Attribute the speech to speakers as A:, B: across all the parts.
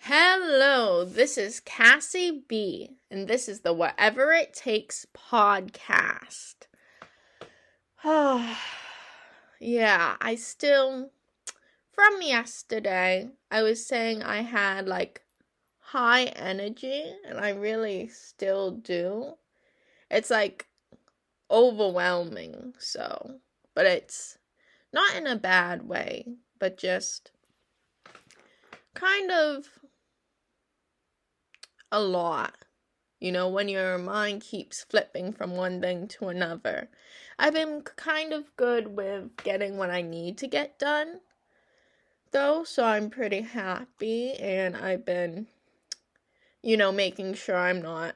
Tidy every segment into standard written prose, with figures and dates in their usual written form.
A: Hello, this is Cassie B, and this is the Whatever It Takes podcast. Yeah, from yesterday, I was saying I had high energy, and I really still do. It's overwhelming, but it's not in a bad way, but just kind of a lot. When your mind keeps flipping from one thing to another. I've been kind of good with getting what I need to get done, though, so I'm pretty happy, and I've been, making sure I'm not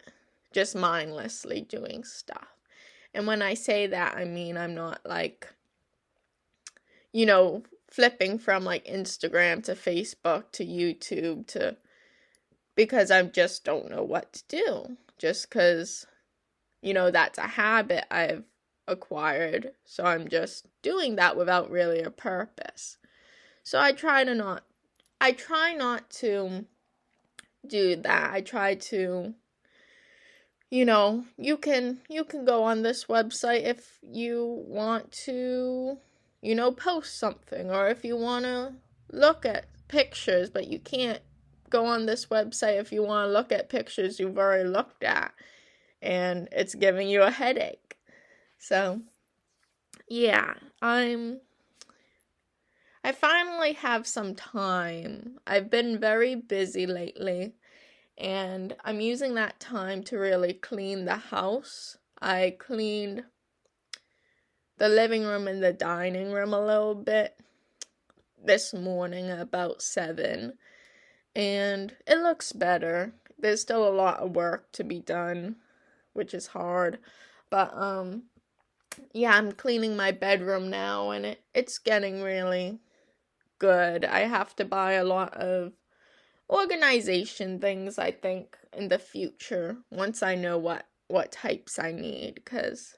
A: just mindlessly doing stuff. And when I say that, I mean I'm not flipping from Instagram to Facebook to YouTube to because I just don't know what to do. Just because, that's a habit I've acquired. So I'm just doing that without really a purpose. So I try not to do that. I try to, you can go on this website if you want to, post something, or if you want to look at pictures, but you can't go on this website if you want to look at pictures you've already looked at and it's giving you a headache. So, yeah, I finally have some time. I've been very busy lately, and I'm using that time to really clean the house. I cleaned the living room and the dining room a little bit this morning about 7, and it looks better. There's still a lot of work to be done, which is hard, but yeah, I'm cleaning my bedroom now, and it's getting really good. I have to buy a lot of organization things, I think, in the future, once I know what types I need, because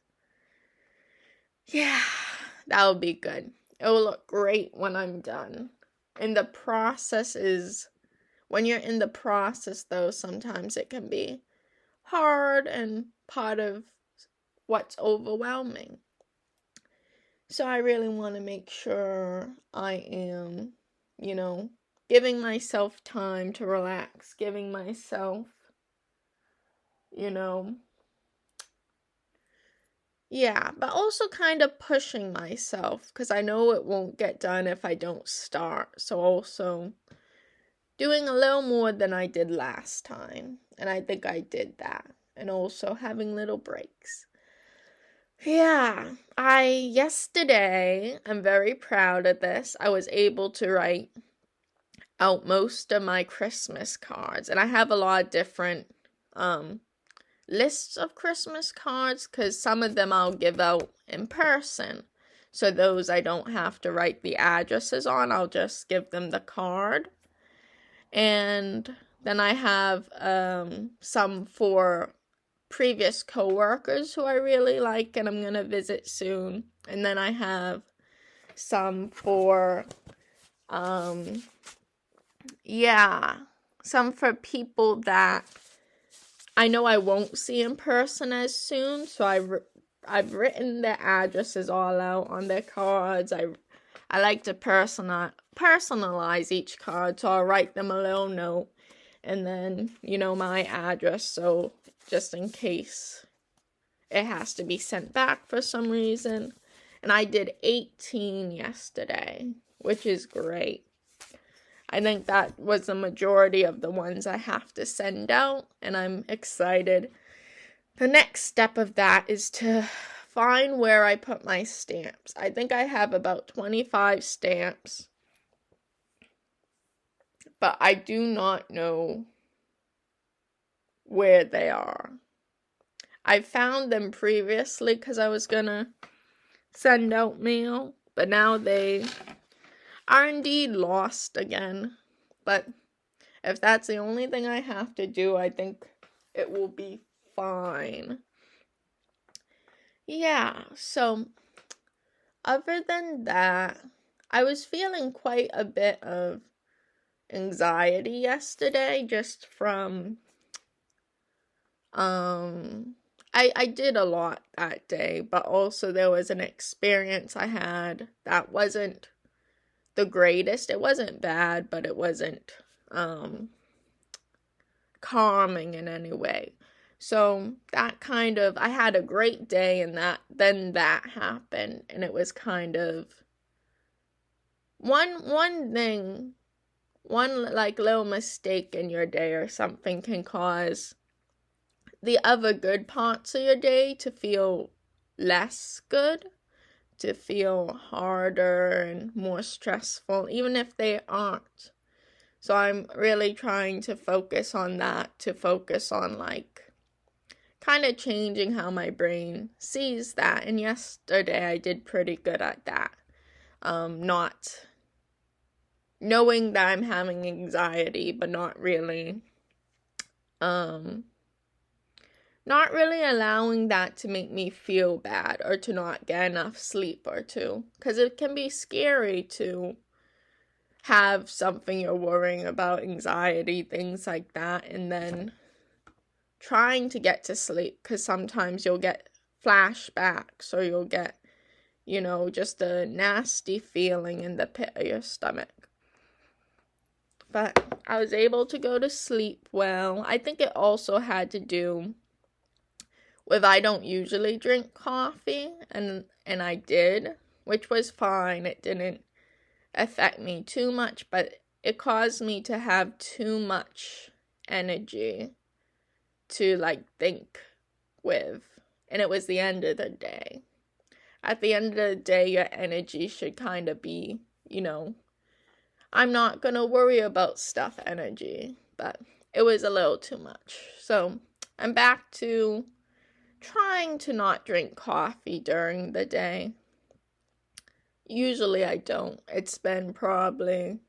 A: yeah, that'll be good. It will look great when I'm done. And the process is, when you're in the process, though, sometimes it can be hard and part of what's overwhelming. So I really want to make sure I am, giving myself time to relax, giving myself, yeah, but also kind of pushing myself, because I know it won't get done if I don't start. So also doing a little more than I did last time, and I think I did that, and also having little breaks. Yeah, yesterday, I'm very proud of this. I was able to write out most of my Christmas cards, and I have a lot of different lists of Christmas cards, because some of them I'll give out in person. So those I don't have to write the addresses on, I'll just give them the card. And then I have some for previous coworkers who I really like and I'm going to visit soon. And then I have some for some for people that I know I won't see in person as soon. So I've written their addresses all out on their cards. I like to personalize each card, so I'll write them a little note and then, my address, so just in case it has to be sent back for some reason. And I did 18 yesterday, which is great. I think that was the majority of the ones I have to send out, and I'm excited. The next step of that is to find where I put my stamps. I think I have about 25 stamps, but I do not know where they are. I found them previously because I was gonna send out mail, but now they are indeed lost again. But if that's the only thing I have to do, I think it will be fine. Yeah, so other than that, I was feeling quite a bit of anxiety yesterday just from I did a lot that day, but also there was an experience I had that wasn't the greatest. It wasn't bad, but it wasn't calming in any way. So that kind of, I had a great day, and then that happened, and it was kind of one thing, one like little mistake in your day or something can cause the other good parts of your day to feel less good, to feel harder and more stressful, even if they aren't. So I'm really trying to focus on that, to focus on like kind of changing how my brain sees that. And yesterday I did pretty good at that. Not knowing that I'm having anxiety, but not really allowing that to make me feel bad or to not get enough sleep or to, because it can be scary to have something you're worrying about, anxiety, things like that, and then trying to get to sleep, because sometimes you'll get flashbacks or you'll get, just a nasty feeling in the pit of your stomach. But I was able to go to sleep well. I think it also had to do with I don't usually drink coffee, and I did, which was fine. It didn't affect me too much, but it caused me to have too much energy to like think with, and it was the end of the day. At the end of the day, your energy should kind of be, I'm not gonna worry about stuff energy, but it was a little too much. So I'm back to trying to not drink coffee during the day. Usually I don't. It's been probably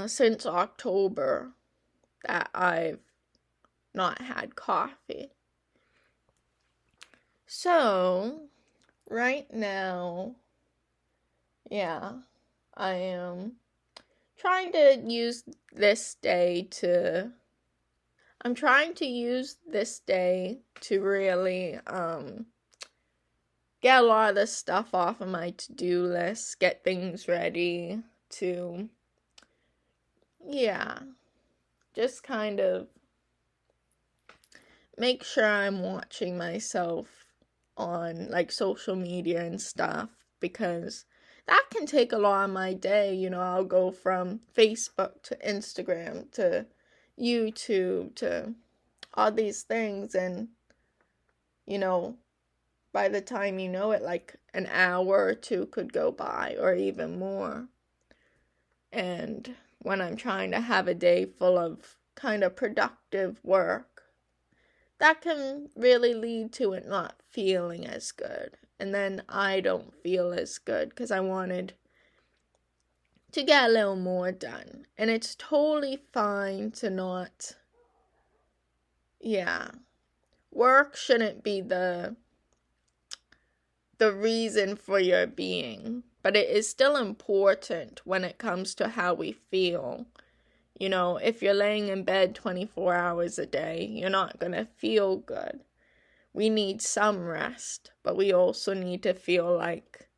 A: since October that I've not had coffee. So, right now, yeah, I am trying to use this day to really get a lot of the stuff off of my to-do list, get things ready to, just kind of make sure I'm watching myself on like social media and stuff, because that can take a lot of my day. I'll go from Facebook to Instagram to YouTube to all these things, and by the time you know it, like an hour or two could go by or even more. And when I'm trying to have a day full of kind of productive work, that can really lead to it not feeling as good. And then I don't feel as good because I wanted to get a little more done. And it's totally fine to not, work shouldn't be the reason for your being, but it is still important when it comes to how we feel. If you're laying in bed 24 hours a day, you're not going to feel good. We need some rest, but we also need to feel like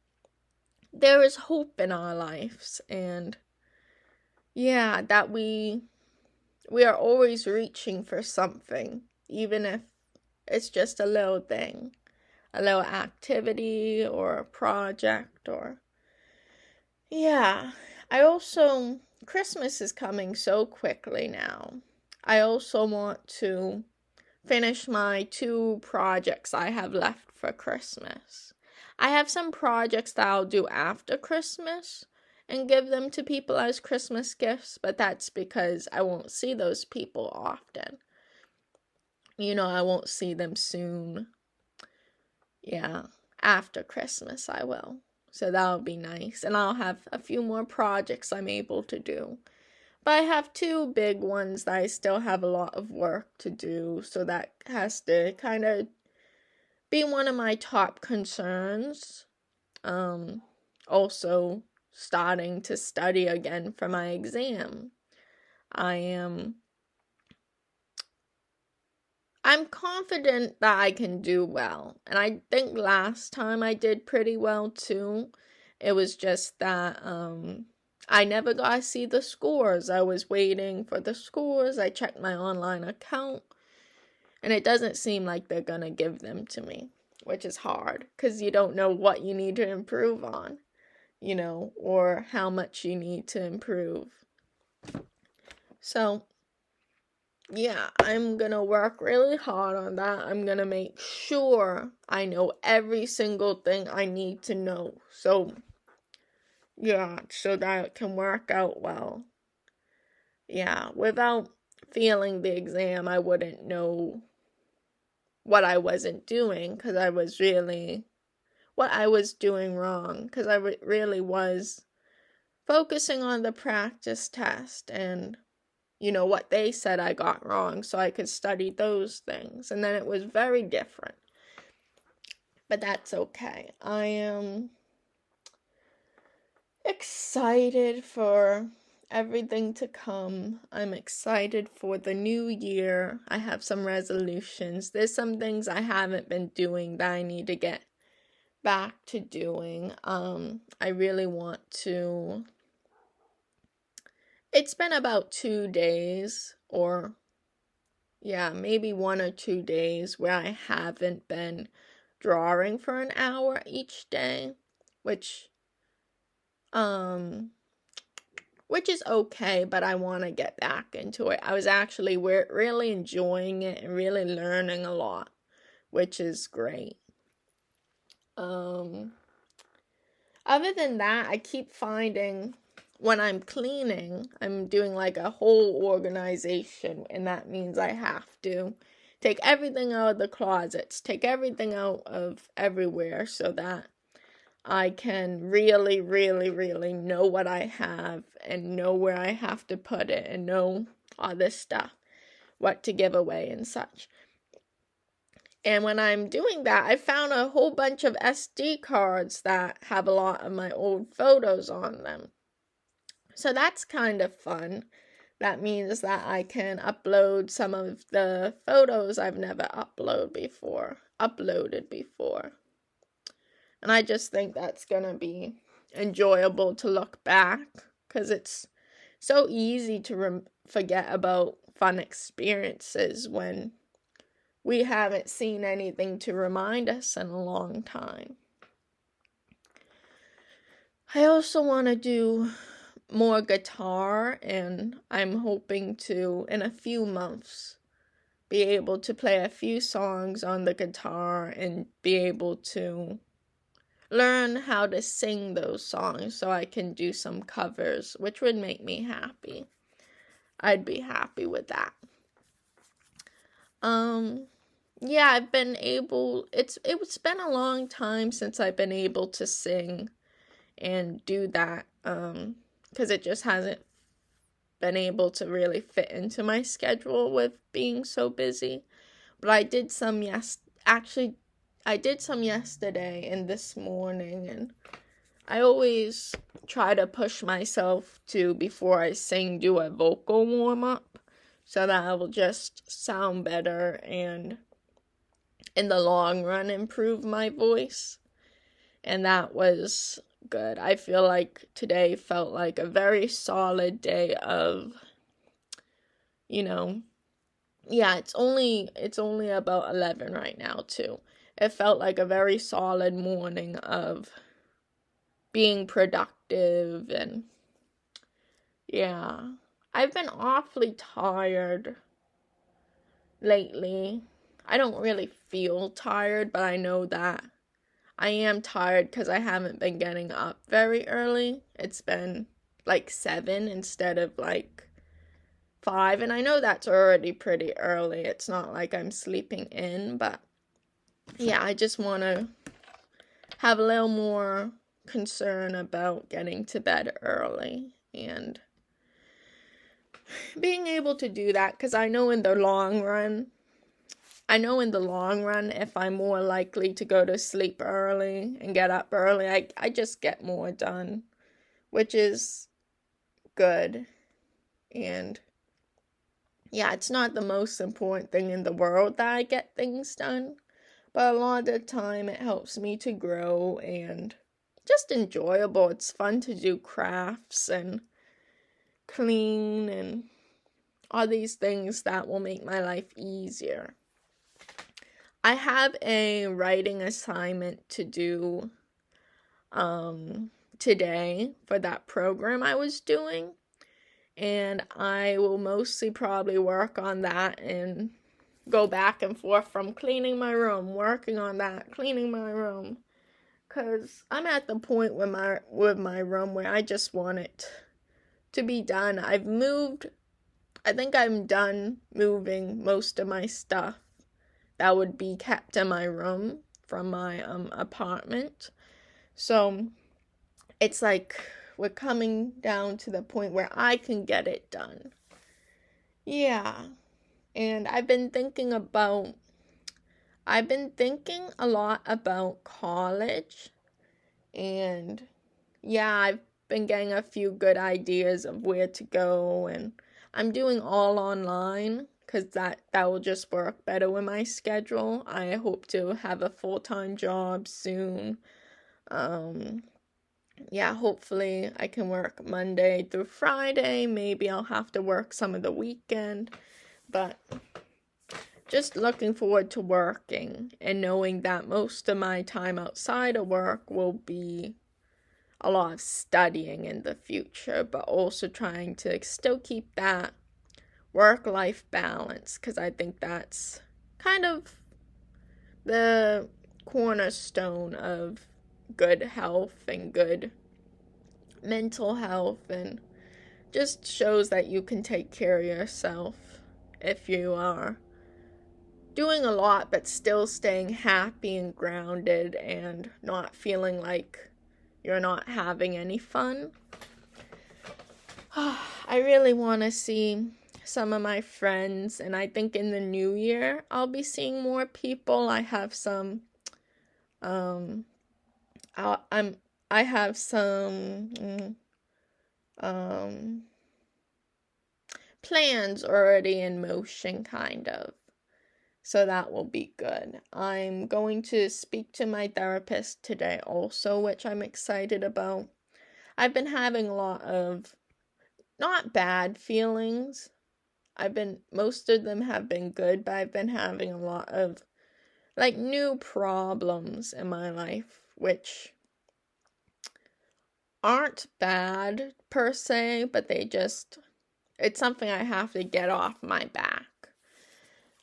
A: there is hope in our lives, and that we are always reaching for something, even if it's just a little thing, a little activity or a project or Christmas is coming so quickly now. I also want to finish my 2 projects I have left for Christmas. I have some projects that I'll do after Christmas and give them to people as Christmas gifts, but that's because I won't see those people often. I won't see them soon. After Christmas I will. So that'll be nice. And I'll have a few more projects I'm able to do. But I have 2 big ones that I still have a lot of work to do. So that has to kind of be one of my top concerns. Also, starting to study again for my exam. I'm confident that I can do well. And I think last time I did pretty well too. It was just that I never got to see the scores. I was waiting for the scores. I checked my online account, and it doesn't seem like they're going to give them to me, which is hard because you don't know what you need to improve on, or how much you need to improve. So, yeah, I'm going to work really hard on that. I'm going to make sure I know every single thing I need to know. So that it can work out well. Yeah, without failing the exam, I wouldn't know what I wasn't doing because I was really, what I was doing wrong because I really was focusing on the practice test and, what they said I got wrong so I could study those things. And then it was very different. But that's okay. I am excited for everything to come. I'm excited for the new year. I have some resolutions. There's some things I haven't been doing that I need to get back to doing. I really want to. It's been about 2 days, or maybe 1 or 2 days where I haven't been drawing for an hour each day, which is okay, but I want to get back into it. I was actually really enjoying it and really learning a lot, which is great. Other than that, I keep finding when I'm cleaning, I'm doing like a whole organization, and that means I have to take everything out of the closets, take everything out of everywhere so that I can really, really, really know what I have and know where I have to put it and know all this stuff, what to give away and such. And when I'm doing that, I found a whole bunch of SD cards that have a lot of my old photos on them. So that's kind of fun. That means that I can upload some of the photos I've never uploaded before. And I just think that's going to be enjoyable to look back because it's so easy to forget about fun experiences when we haven't seen anything to remind us in a long time. I also want to do more guitar, and I'm hoping to, in a few months, be able to play a few songs on the guitar and be able to learn how to sing those songs so I can do some covers, which would make me happy. I'd be happy with that. I've been able, it's been a long time since I've been able to sing and do that, because it just hasn't been able to really fit into my schedule with being so busy. But I did some I did some yesterday and this morning, and I always try to push myself to, before I sing, do a vocal warm-up so that I will just sound better and in the long run improve my voice. And that was good. I feel like today felt like a very solid day of, it's only about 11 right now too. It felt like a very solid morning of being productive, and I've been awfully tired lately. I don't really feel tired, but I know that I am tired because I haven't been getting up very early. It's been like 7 instead of like 5, and I know that's already pretty early. It's not like I'm sleeping in, but I just want to have a little more concern about getting to bed early and being able to do that, because I know in the long run, if I'm more likely to go to sleep early and get up early, I just get more done which is good. And yeah, it's not the most important thing in the world that I get things done, but a lot of the time it helps me to grow and just enjoyable. It's fun to do crafts and clean and all these things that will make my life easier. I have a writing assignment to do today for that program I was doing, and I will mostly probably work on that and go back and forth from cleaning my room, working on that, cleaning my room, cuz I'm at the point with my room where I just want it to be done. I think I'm done moving most of my stuff that would be kept in my room from my apartment. So it's like we're coming down to the point where I can get it done. Yeah. And I've been thinking a lot about college, and yeah, I've been getting a few good ideas of where to go, and I'm doing all online because that will just work better with my schedule. I hope to have a full-time job soon. Yeah, hopefully I can work Monday through Friday. Maybe I'll have to work some of the weekend, but just looking forward to working and knowing that most of my time outside of work will be a lot of studying in the future, but also trying to still keep that work-life balance, because I think that's kind of the cornerstone of good health and good mental health, and just shows that you can take care of yourself if you are doing a lot but still staying happy and grounded and not feeling like you're not having any fun. I really want to see some of my friends, and I think in the new year I'll be seeing more people. I have some I have some plans already in motion, kind of. So that will be good. I'm going to speak to my therapist today also, which I'm excited about. I've been having a lot of not bad feelings. Most of them have been good, but I've been having a lot of like new problems in my life, which aren't bad per se, but it's something I have to get off my back.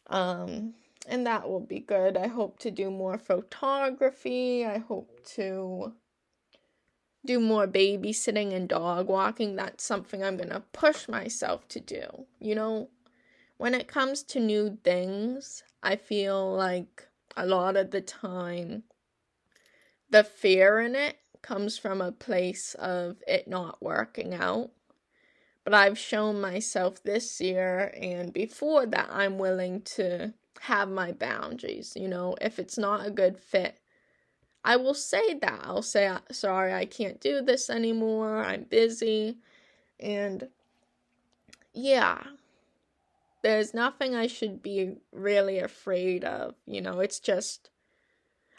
A: And that will be good. I hope to do more photography. I hope to do more babysitting and dog walking. That's something I'm going to push myself to do. When it comes to new things, I feel like a lot of the time the fear in it comes from a place of it not working out. But I've shown myself this year and before that I'm willing to have my boundaries. If it's not a good fit, I will say that. I'll say, sorry, I can't do this anymore. I'm busy. And yeah, there's nothing I should be really afraid of. It's just,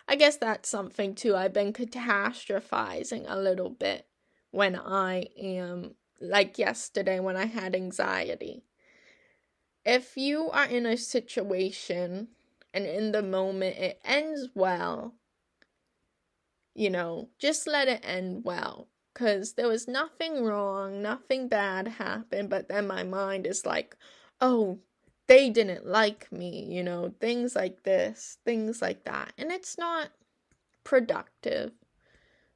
A: I guess that's something too. I've been catastrophizing a little bit when I am, like yesterday when I had anxiety. If you are in a situation and in the moment it ends well, just let it end well. Because there was nothing wrong, nothing bad happened, but then my mind is like, oh, they didn't like me, things like this, things like that. And it's not productive.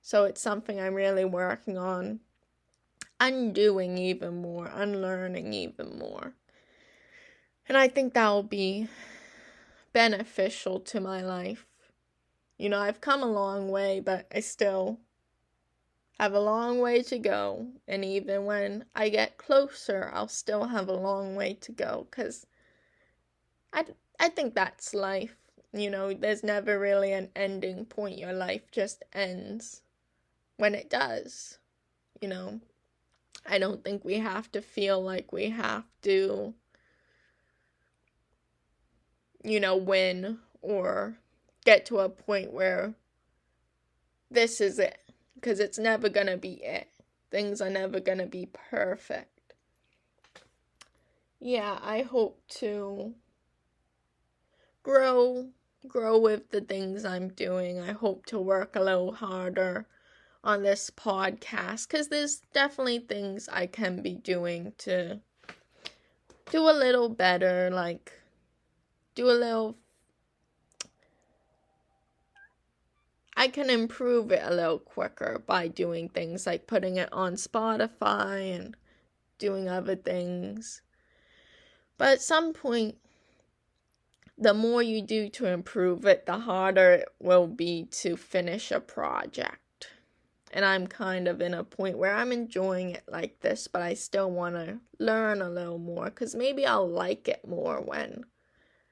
A: So it's something I'm really working on undoing even more, unlearning even more. And I think that will be beneficial to my life. I've come a long way, but I still have a long way to go. And even when I get closer, I'll still have a long way to go, because I think that's life. There's never really an ending point. Your life just ends when it does. You know, I don't think we have to feel like we have to, win or get to a point where this is it. Because it's never going to be it. Things are never going to be perfect. Yeah, I hope to grow with the things I'm doing. I hope to work a little harder on this podcast because there's definitely things I can be doing to do a little better, like I can improve it a little quicker by doing things like putting it on Spotify and doing other things. But at some point, the more you do to improve it, the harder it will be to finish a project. And I'm kind of in a point where I'm enjoying it like this, but I still want to learn a little more because maybe I'll like it more when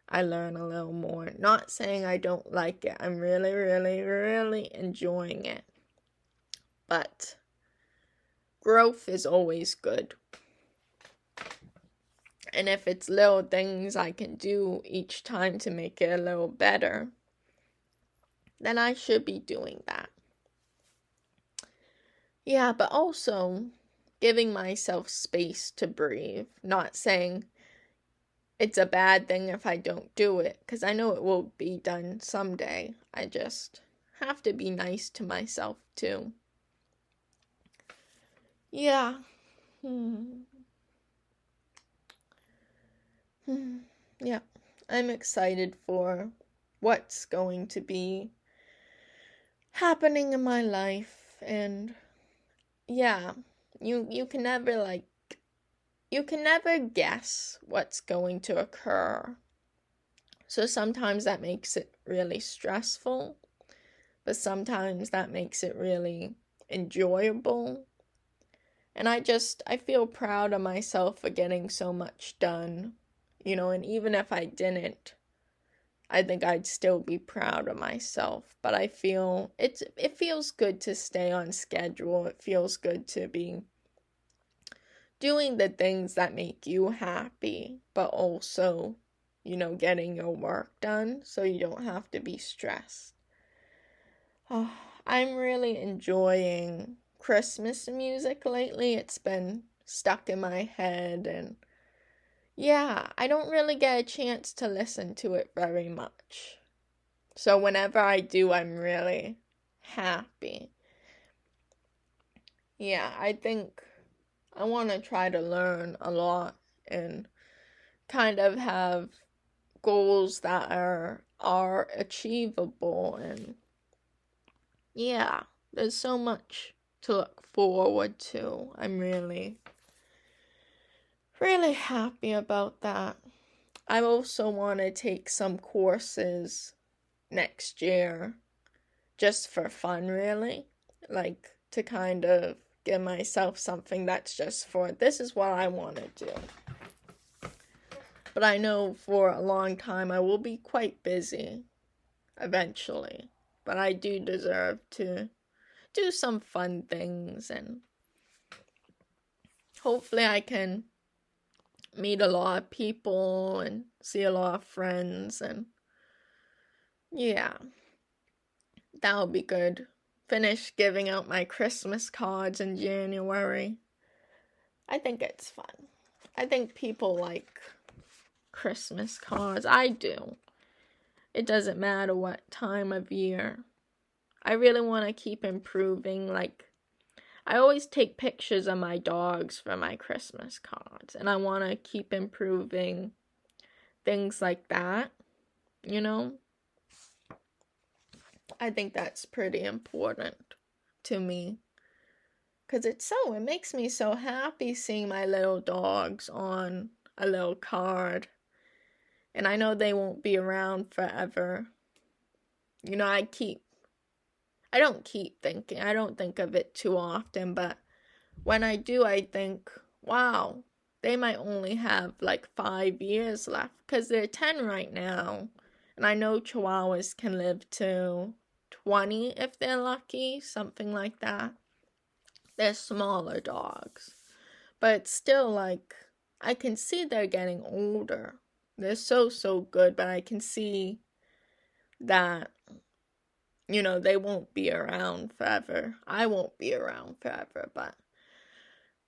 A: I learn a little more. Not saying I don't like it. I'm really, really, really enjoying it. But growth is always good. And if it's little things I can do each time to make it a little better, then I should be doing that. Yeah, but also giving myself space to breathe. Not saying it's a bad thing if I don't do it, because I know it will be done someday. I just have to be nice to myself too. Yeah. Yeah. I'm excited for what's going to be happening in my life, and yeah, you can never guess what's going to occur. So sometimes that makes it really stressful, but sometimes that makes it really enjoyable. And I feel proud of myself for getting so much done, and even if I didn't, I think I'd still be proud of myself. But I feel it feels good to stay on schedule. It feels good to be doing the things that make you happy, but also, getting your work done so you don't have to be stressed. Oh, I'm really enjoying Christmas music lately. It's been stuck in my head, and yeah, I don't really get a chance to listen to it very much. So whenever I do, I'm really happy. Yeah, I think I want to try to learn a lot and kind of have goals that are achievable, and yeah, there's so much to look forward to. I'm really really happy about that. I also want to take some courses next year just for fun, really, like to kind of give myself something that's just for this is what I want to do. But I know for a long time I will be quite busy eventually. But I do deserve to do some fun things, and hopefully I can meet a lot of people and see a lot of friends, and yeah, that'll be good. Finish giving out my Christmas cards in January. I think it's fun. I think people like Christmas cards. I do. It doesn't matter what time of year. I really want to keep improving. Like, I always take pictures of my dogs for my Christmas cards, and I want to keep improving things like that, I think that's pretty important to me. Because it makes me so happy seeing my little dogs on a little card. And I know they won't be around forever. I don't keep thinking, I don't think of it too often, but when I do, I think, wow, they might only have like 5 years left, because they're 10 right now. And I know Chihuahuas can live to 20 if they're lucky, something like that. They're smaller dogs. But still, like, I can see they're getting older. They're so good, but I can see that, they won't be around forever. I won't be around forever, but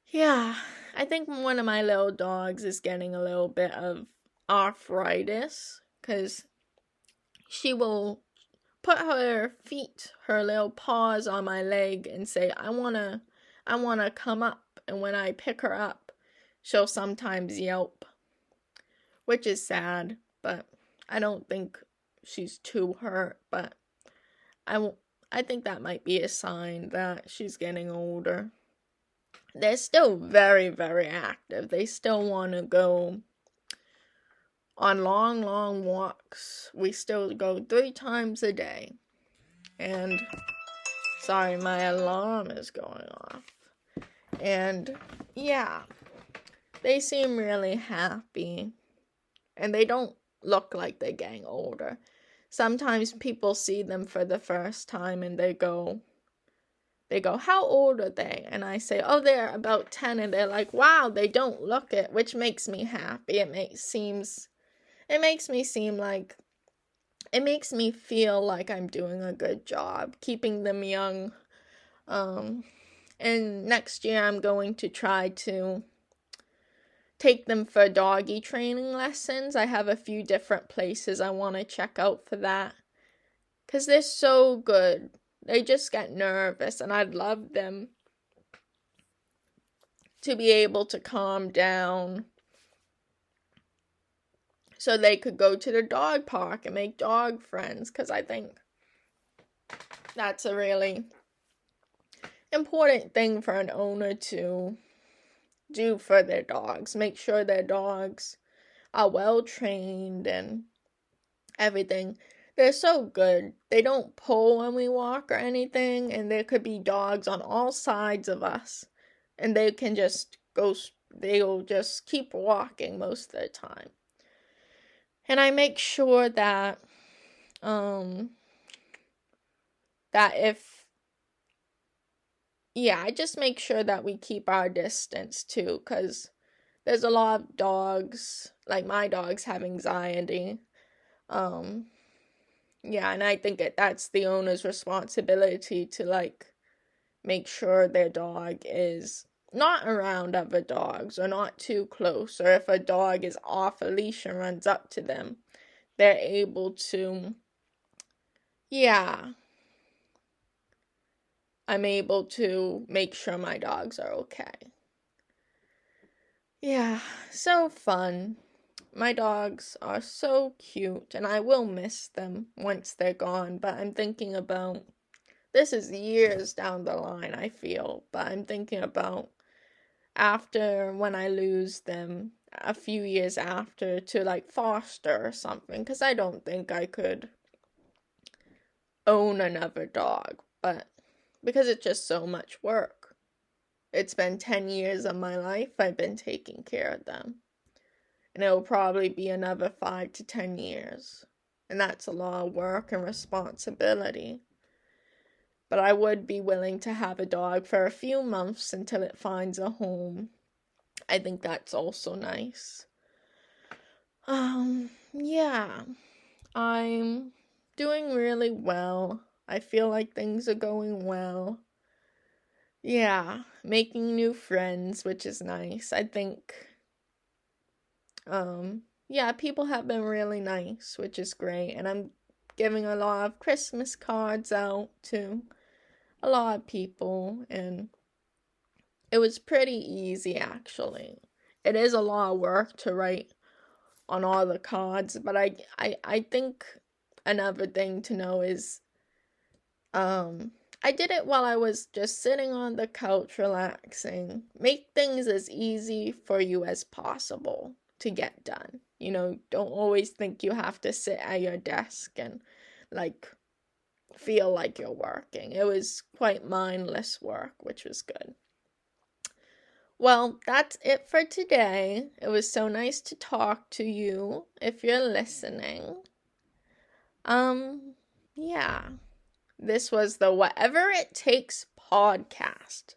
A: yeah, I think one of my little dogs is getting a little bit of arthritis because she will put her feet, her little paws on my leg and say, I wanna come up. And when I pick her up, she'll sometimes yelp, which is sad, but I don't think she's too hurt, but I think that might be a sign that she's getting older. They're still very, very active. They still want to go on long, long walks. We still go 3 times a day. And, sorry, my alarm is going off. And, yeah, they seem really happy. And they don't look like they're getting older. Sometimes people see them for the first time and they go, how old are they? And I say, oh, they're about 10. And they're like, wow, they don't look it, which makes me happy. It makes me feel like I'm doing a good job keeping them young. And next year I'm going to try to take them for doggy training lessons. I have a few different places I want to check out for that. Because they're so good. They just get nervous, and I'd love them to be able to calm down so they could go to the dog park and make dog friends, because I think that's a really important thing for an owner to do for their dogs. Make sure their dogs are well trained and everything. They're so good. They don't pull when we walk or anything, and there could be dogs on all sides of us, and they can just they'll just keep walking most of the time. And I make sure that I just make sure that we keep our distance too, because there's a lot of dogs, like my dogs have anxiety. And I think that's the owner's responsibility to, like, make sure their dog is not around other dogs or not too close, or if a dog is off a leash and runs up to them, they're able to, I'm able to make sure my dogs are okay. Yeah, so fun. My dogs are so cute, and I will miss them once they're gone, but I'm thinking about, this is years down the line, I feel, but I'm thinking about after, when I lose them, a few years after, to, like, foster or something, because I don't think I could own another dog, but because it's just so much work. It's been 10 years of my life I've been taking care of them. And it will probably be another 5 to 10 years. And that's a lot of work and responsibility. But I would be willing to have a dog for a few months until it finds a home. I think that's also nice. Yeah. I'm doing really well. I feel like things are going well. Yeah, making new friends, which is nice. I think, people have been really nice, which is great. And I'm giving a lot of Christmas cards out to a lot of people, and it was pretty easy, actually. It is a lot of work to write on all the cards, but I think another thing to know is, I did it while I was just sitting on the couch relaxing. Make things as easy for you as possible to get done. Don't always think you have to sit at your desk and, like, feel like you're working. It was quite mindless work, which was good. Well, that's it for today. It was so nice to talk to you, if you're listening. Yeah. This was the Whatever It Takes podcast.